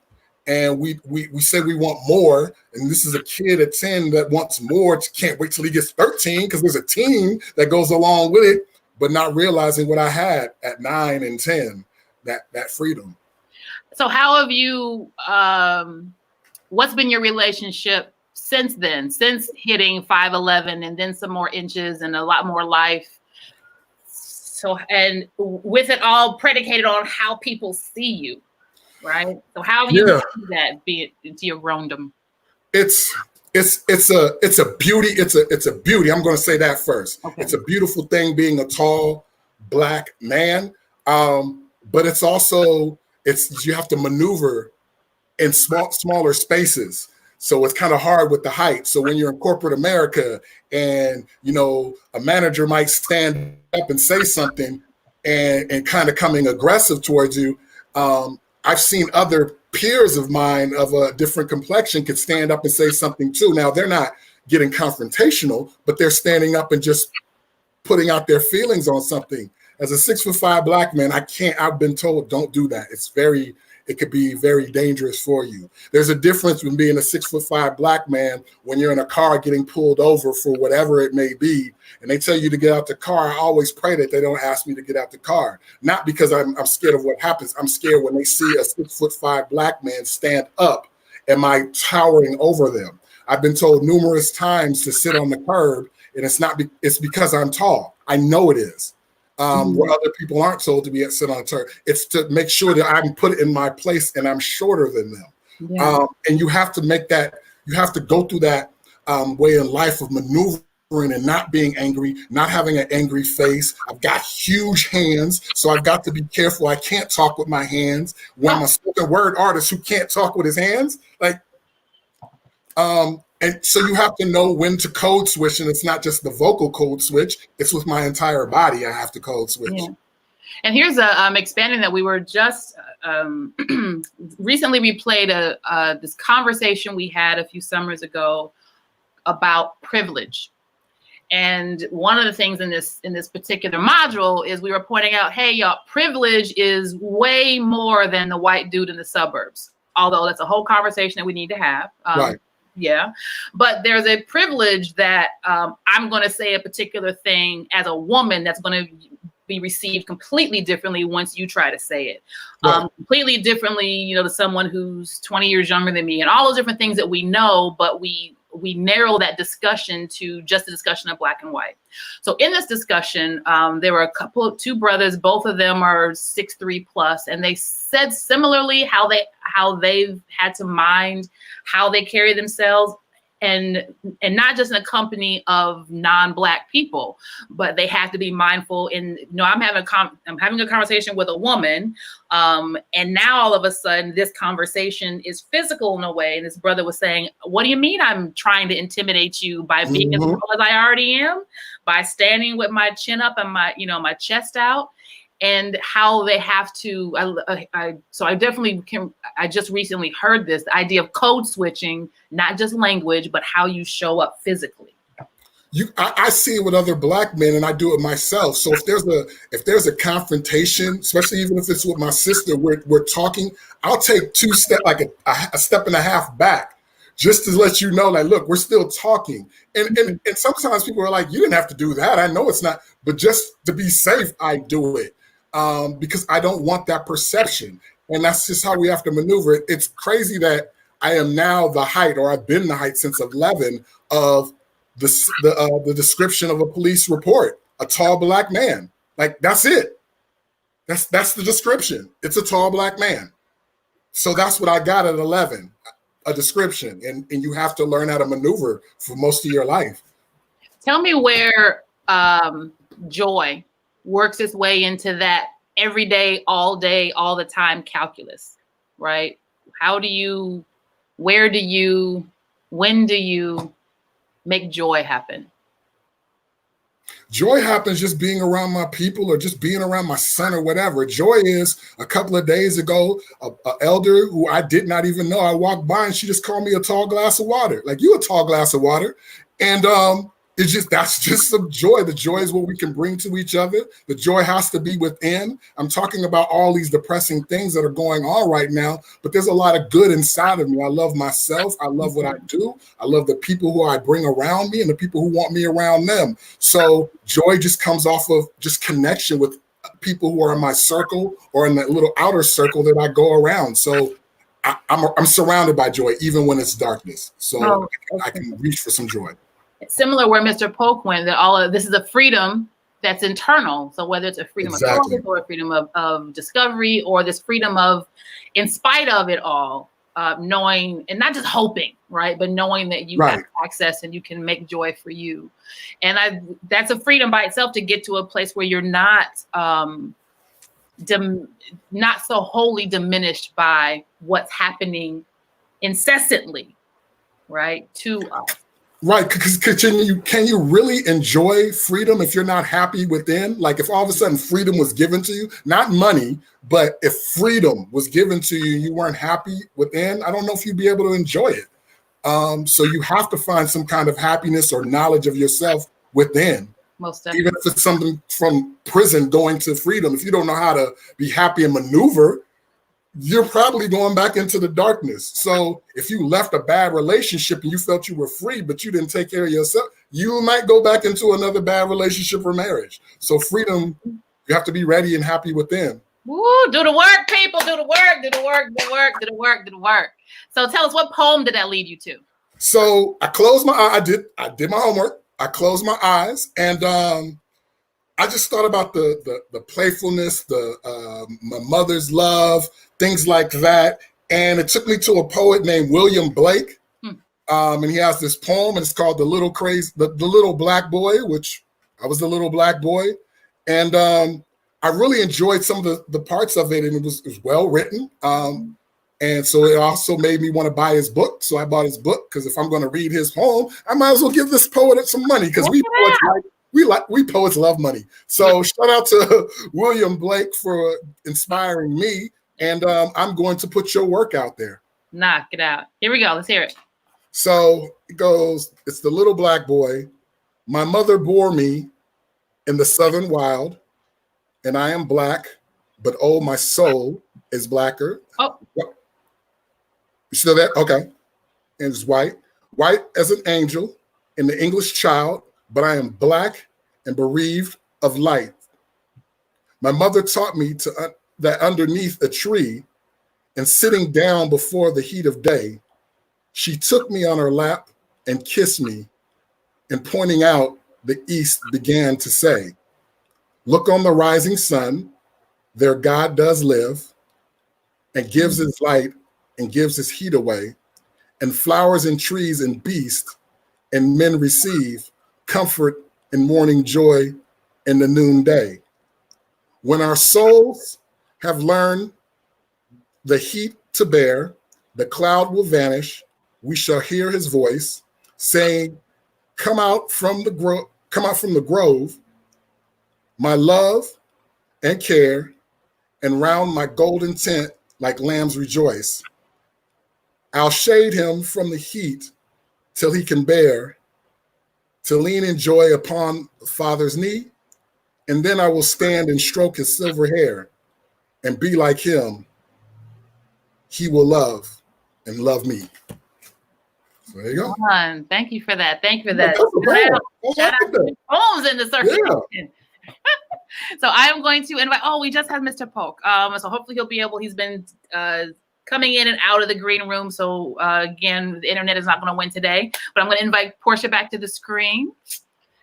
And we say we want more, and this is a kid at 10 that wants more, can't wait till he gets 13 because there's a team that goes along with it, but not realizing what I had at 9 and 10, that freedom. So how have you, what's been your relationship since then, since hitting 5'11" and then some more inches and a lot more life? So, and with it all predicated on how people see you. Right. So how have you seen that be into your growndom? It's a beauty. It's a beauty. I'm going to say that first. Okay. It's a beautiful thing being a tall Black man. But it's also, you have to maneuver in smaller spaces. So it's kind of hard with the height. So when you're in corporate America and, you know, a manager might stand up and say something and kind of coming aggressive towards you, I've seen other peers of mine of a different complexion could stand up and say something too. Now, they're not getting confrontational, but they're standing up and just putting out their feelings on something. As a 6'5" Black man, I've been told, don't do that. It could be very dangerous for you. There's a difference between being a 6'5" Black man when you're in a car getting pulled over for whatever it may be, and they tell you to get out the car. I always pray that they don't ask me to get out the car. Not because I'm scared of what happens. I'm scared when they see a 6'5" Black man stand up, am I towering over them? I've been told numerous times to sit on the curb, and it's because I'm tall. I know it is. Where other people aren't told to sit on a turf. It's to make sure that I'm put in my place and I'm shorter than them. Yeah. And you have to make that, you have to go through that way in life of maneuvering and not being angry, not having an angry face. I've got huge hands, so I've got to be careful. I can't talk with my hands. When I'm a spoken word artist who can't talk with his hands, and so you have to know when to code switch, and it's not just the vocal code switch, it's with my entire body I have to code switch. Yeah. And here's expanding that we were just, recently we played this conversation we had a few summers ago about privilege. And one of the things in this particular module is we were pointing out, hey, y'all, privilege is way more than the white dude in the suburbs, although that's a whole conversation that we need to have. Right. Yeah, but there's a privilege that I'm going to say a particular thing as a woman that's going to be received completely differently once you try to say it. Right. Completely differently, you know, to someone who's 20 years younger than me, and all those different things that we know, but we narrow that discussion to just a discussion of Black and white. So in this discussion, there were two brothers, both of them are 6'3" plus, and they said similarly how they've had to mind how they carry themselves, and not just in a company of non-Black people, but they have to be mindful. And you know, I'm having a conversation with a woman, and now all of a sudden this conversation is physical in a way. And this brother was saying, "What do you mean I'm trying to intimidate you by being as tall as I already am, by standing with my chin up and my chest out?" And how they have to, I just recently heard this, the idea of code switching, not just language, but how you show up physically. I see it with other Black men, and I do it myself. So if there's a confrontation, especially even if it's with my sister, we're talking, I'll take a step and a half back, just to let you know, like, look, we're still talking. And sometimes people are like, you didn't have to do that. I know it's not, but just to be safe, I do it. Because I don't want that perception. And that's just how we have to maneuver it. It's crazy that I am now the height, or I've been the height since 11, of the description of a police report, a tall black man. Like, that's it. That's the description. It's a tall black man. So that's what I got at 11, a description. And you have to learn how to maneuver for most of your life. Tell me where joy works its way into that every day, all the time calculus, right? When do you make joy happen? Joy happens just being around my people or just being around my son or whatever. Joy is, a couple of days ago, a elder who I did not even know, I walked by and she just called me a tall glass of water. Like, you a tall glass of water. And that's just some joy. The joy is what we can bring to each other. The joy has to be within. I'm talking about all these depressing things that are going on right now, but there's a lot of good inside of me. I love myself. I love what I do. I love the people who I bring around me and the people who want me around them. So joy just comes off of just connection with people who are in my circle or in that little outer circle that I go around. So I'm surrounded by joy, even when it's darkness. So I can reach for some joy. It's similar where Mr. Poke went, that all of this is a freedom that's internal. So whether it's a freedom of choice or a freedom of discovery, or this freedom of, in spite of it all, knowing and not just hoping, right, but knowing that you have access and you can make joy for you. And that's a freedom by itself, to get to a place where you're not so wholly diminished by what's happening incessantly, right, to us. Right, because can you really enjoy freedom if you're not happy within? Like, if all of a sudden freedom was given to you, not money, but if freedom was given to you and you weren't happy within, I don't know if you'd be able to enjoy it. So you have to find some kind of happiness or knowledge of yourself within. Most definitely. Even if it's something from prison going to freedom, if you don't know how to be happy and maneuver, you're probably going back into the darkness. So if you left a bad relationship and you felt you were free, but you didn't take care of yourself, you might go back into another bad relationship or marriage. So freedom, you have to be ready and happy within. Woo, do the work, people, do the work, do the work, do the work, do the work, do the work. So tell us, what poem did that lead you to? So I closed my eyes. I did my homework. I closed my eyes, and I just thought about the playfulness, my mother's love, things like that. And it took me to a poet named William Blake. And he has this poem, and it's called The Little Black Boy, which I was the little black boy. And I really enjoyed some of the parts of it, and it was well written. And so it also made me want to buy his book. So I bought his book, because if I'm going to read his poem, I might as well give this poet some money, because we poets love money. So shout out to William Blake for inspiring me. And I'm going to put your work out there. Knock it out. Here we go. Let's hear it. So it goes, it's the little black boy. My mother bore me in the southern wild, and I am black, but oh, my soul is blacker. Oh. You still there? Okay. And it's white as an angel in the English child, but I am black and bereaved of light. My mother taught me that underneath a tree and sitting down before the heat of day, she took me on her lap and kissed me, and pointing out the east began to say, look on the rising sun, there God does live, and gives his light and gives his heat away, and flowers and trees and beasts and men receive comfort and morning joy in the noonday. When our souls have learned the heat to bear, the cloud will vanish. We shall hear his voice saying, come out from the grove, my love and care, and round my golden tent like lambs rejoice. I'll shade him from the heat till he can bear, to lean in joy upon the Father's knee, and then I will stand and stroke his silver hair and be like him. He will love and love me. So there you go. Thank you for that. Thank you for that. Shout out to poems in the circulation. Yeah. So I am going to invite, we just had Mr. Poke. So hopefully he'll be able, he's been coming in and out of the green room. So again, the internet is not going to win today, but I'm going to invite Portia back to the screen.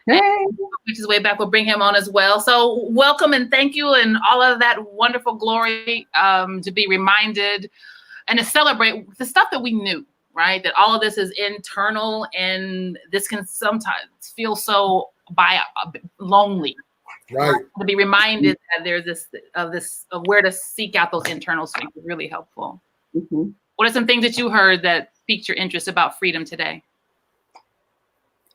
Hey. Which is way back. We'll bring him on as well. So welcome and thank you and all of that wonderful glory to be reminded and to celebrate the stuff that we knew, right? That all of this is internal and this can sometimes feel so lonely. Right. To be reminded that there's this of where to seek out those internal strengths is really helpful. Mm-hmm. What are some things that you heard that piqued your interest about freedom today?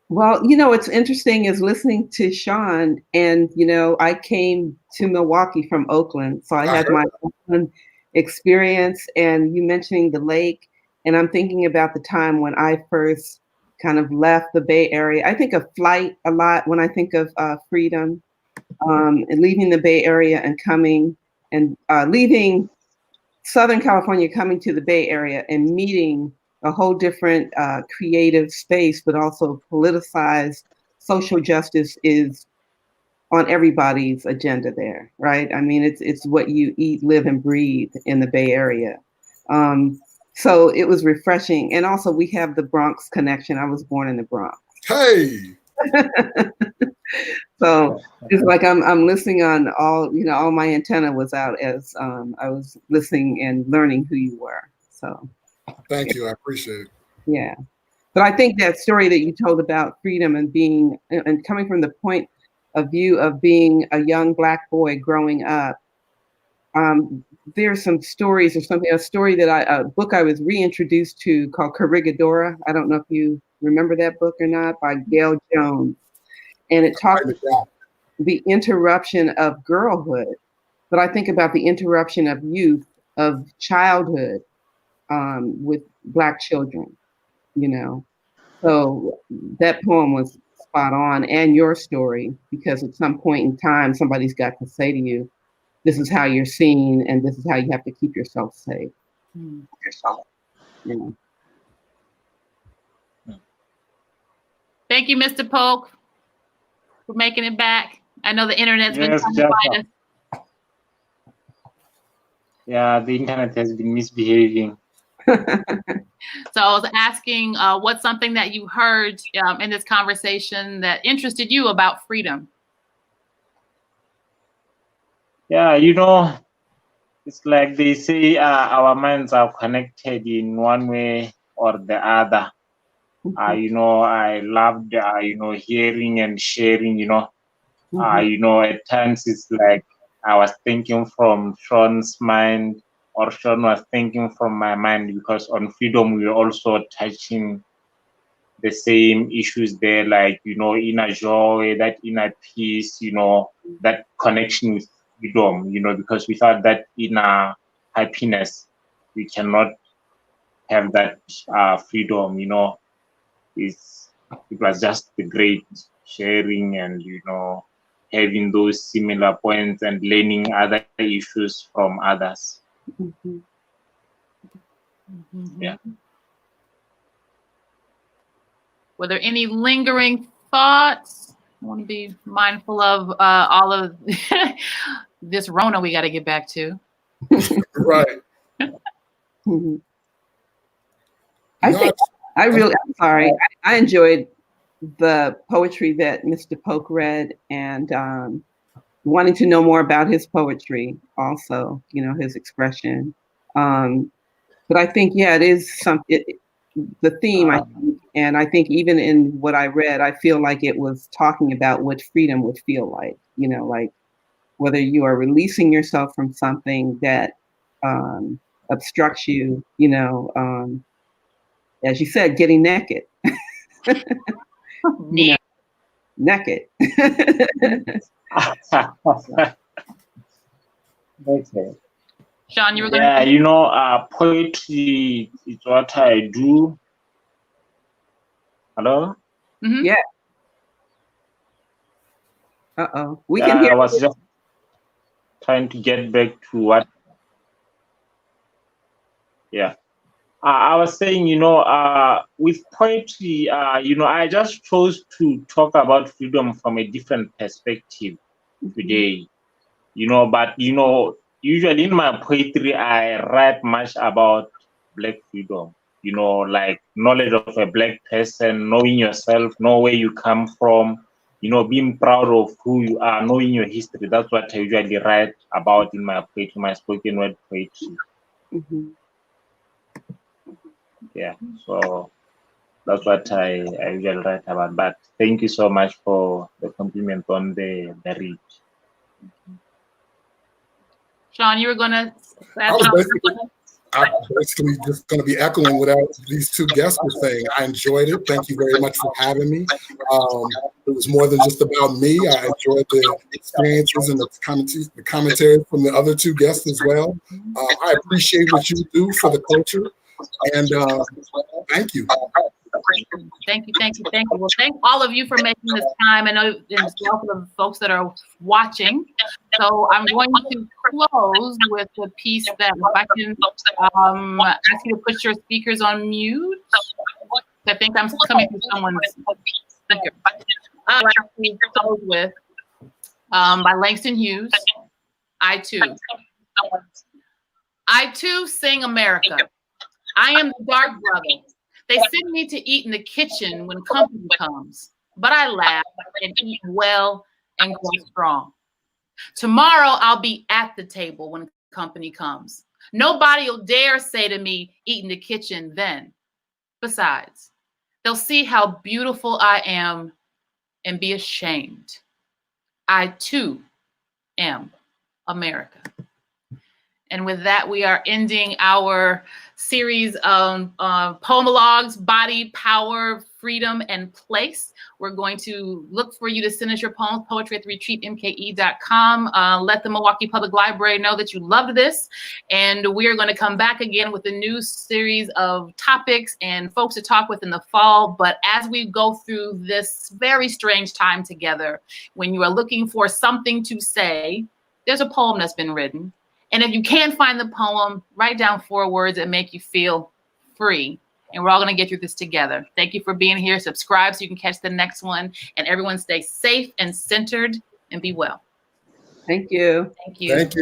Well, you know, what's interesting is listening to Shawn, and, you know, I came to Milwaukee from Oakland. So I had my Oakland experience, and you mentioning the lake, and I'm thinking about the time when I first kind of left the Bay Area. I think of flight a lot when I think of freedom, and leaving the Bay Area and coming and leaving Southern California, coming to the Bay Area and meeting a whole different creative space, but also politicized social justice is on everybody's agenda there, right? I mean, it's what you eat, live, and breathe in the Bay Area. So it was refreshing. And also we have the Bronx connection. I was born in the Bronx. Hey. So it's like I'm listening on all, you know, all my antenna was out as I was listening and learning who you were. So thank you. I appreciate it. Yeah. But I think that story that you told about freedom and being and coming from the point of view of being a young Black boy growing up, there's some stories or something, a book I was reintroduced to called Corregidora. I don't know if you remember that book or not, by Gail Jones. And it talks about the interruption of girlhood. But I think about the interruption of youth, of childhood with Black children, you know. So that poem was spot on, and your story, because at some point in time, somebody's got to say to you, this is how you're seen, and this is how you have to keep yourself safe. Yourself, you know. Thank you, MistaPoke, for making it back. I know the internet's been trying to find us. Yeah, the internet has been misbehaving. So I was asking, what's something that you heard in this conversation that interested you about freedom? Yeah, you know, it's like they say our minds are connected in one way or the other. You know, I loved, you know, hearing and sharing, you know. You know, at times it's like I was thinking from Shawn's mind, or Shawn was thinking from my mind, because on freedom we were also touching the same issues there, like, you know, inner joy, that inner peace, you know, that connection with freedom, you know, because without that inner happiness, we cannot have that freedom, you know. It was just the great sharing and, you know, having those similar points and learning other issues from others. Yeah. Were there any lingering thoughts? I want to be mindful of all of this Rona we got to get back to. Right. I'm sorry. I enjoyed the poetry that MistaPoke read, and wanting to know more about his poetry also, you know, his expression. But I think, yeah, it is the theme, I think, and I think even in what I read, I feel like it was talking about what freedom would feel like, you know, like whether you are releasing yourself from something that obstructs you, you know, as you said, getting naked. You know, naked. Okay. Shawn, you were going to... Yeah, you know, poetry is what I do. Hello? Mm-hmm. Yeah. Uh-oh. We can hear I was just trying to get back to what... Yeah. I was saying, you know, with poetry, you know, I just chose to talk about freedom from a different perspective today, you know, but, you know, usually in my poetry, I write much about Black freedom. You know, like knowledge of a Black person, knowing yourself, know where you come from, you know, being proud of who you are, knowing your history. That's what I usually write about in my poetry, my spoken word poetry. Mm-hmm. Yeah, so that's what I usually write about. But thank you so much for the compliment on the read. Shawn, you were gonna I was basically just going to be echoing what these two guests were saying. I enjoyed it. Thank you very much for having me. It was more than just about me. I enjoyed the experiences and the commentary from the other two guests as well. I appreciate what you do for the culture, and thank you. Thank you. Well, thank all of you for making this time. I know there's lots of folks that are watching. So I'm going to close with a piece that, if I can ask you to put your speakers on mute. I think I'm coming through someone's speaker. I'd like to close with by Langston Hughes, I Too Sing America. I am the dark brother. They send me to eat in the kitchen when company comes, but I laugh and eat well and grow strong. Tomorrow I'll be at the table when company comes. Nobody will dare say to me, eat in the kitchen then. Besides, they'll see how beautiful I am and be ashamed. I too am America. And with that, we are ending our series of Poemalogues, Body, Power, Freedom, and Place. We're going to look for you to send us your poems, poetry at retreatmke.com. Let the Milwaukee Public Library know that you loved this. And we're going to come back again with a new series of topics and folks to talk with in the fall. But as we go through this very strange time together, when you are looking for something to say, there's a poem that's been written. And if you can't find the poem, write down 4 words that make you feel free. And we're all going to get through this together. Thank you for being here. Subscribe so you can catch the next one. And everyone stay safe and centered and be well. Thank you. Thank you. Thank you.